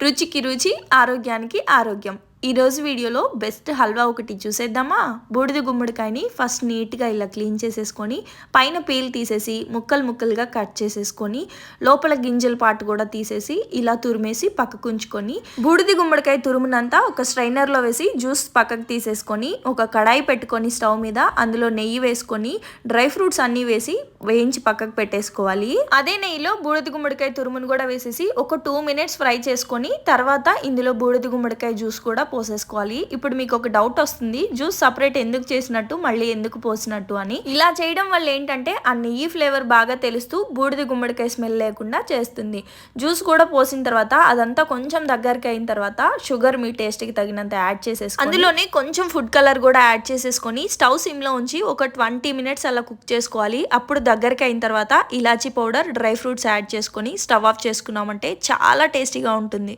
రుచికి రుచి, ఆరోగ్యానికి ఆరోగ్యం. ఈరోజు వీడియోలో బెస్ట్ హల్వా ఒకటి చూసేద్దామా. బూడిద గుమ్మడికాయని ఫస్ట్ నీట్గా ఇలా క్లీన్ చేసేసుకొని పైన పీల్ తీసేసి ముక్కలు ముక్కలుగా కట్ చేసేసుకొని లోపల గింజల పాటు కూడా తీసేసి ఇలా తురిమేసి పక్కకు ఉంచుకొని బూడిద గుమ్మడికాయ తురుమునంతా ఒక స్ట్రైనర్లో వేసి జ్యూస్ పక్కకు తీసేసుకొని ఒక కడాయి పెట్టుకొని స్టవ్ మీద అందులో నెయ్యి వేసుకొని డ్రై ఫ్రూట్స్ అన్నీ వేసి వేయించి పక్కకు పెట్టేసుకోవాలి. అదే నెయ్యిలో బూడిద గుమ్మడికాయ తురుమును కూడా వేసేసి ఒక 2 minutes ఫ్రై చేసుకొని తర్వాత ఇందులో బూడిద గుమ్మడికాయ జ్యూస్ కూడా పోసేసుకోవాలి. ఇప్పుడు మీకు ఒక డౌట్ వస్తుంది, జ్యూస్ సపరేట్ ఎందుకు చేసినట్టు మళ్ళీ ఎందుకు పోసినట్టు అని. ఇలా చేయడం వల్ల ఏంటంటే ఆ నెయ్యి ఫ్లేవర్ బాగా తెలుస్తూ బూడిద గుమ్మడికాయ స్మెల్ లేకుండా చేస్తుంది. జ్యూస్ కూడా పోసిన తర్వాత అదంతా కొంచెం దగ్గరికి అయిన తర్వాత షుగర్ మీ టేస్ట్కి తగినంత యాడ్ చేసేసుకొని అందులోనే కొంచెం ఫుడ్ కలర్ కూడా యాడ్ చేసేసుకొని స్టవ్ సిమ్లో ఉంచి ఒక 20 minutes అలా కుక్ చేసుకోవాలి. అప్పుడు దగ్గరికి అయిన తర్వాత ఇలాచీ పౌడర్, డ్రై ఫ్రూట్స్ యాడ్ చేసుకొని స్టవ్ ఆఫ్ చేసుకున్నామంటే చాలా టేస్టీగా ఉంటుంది.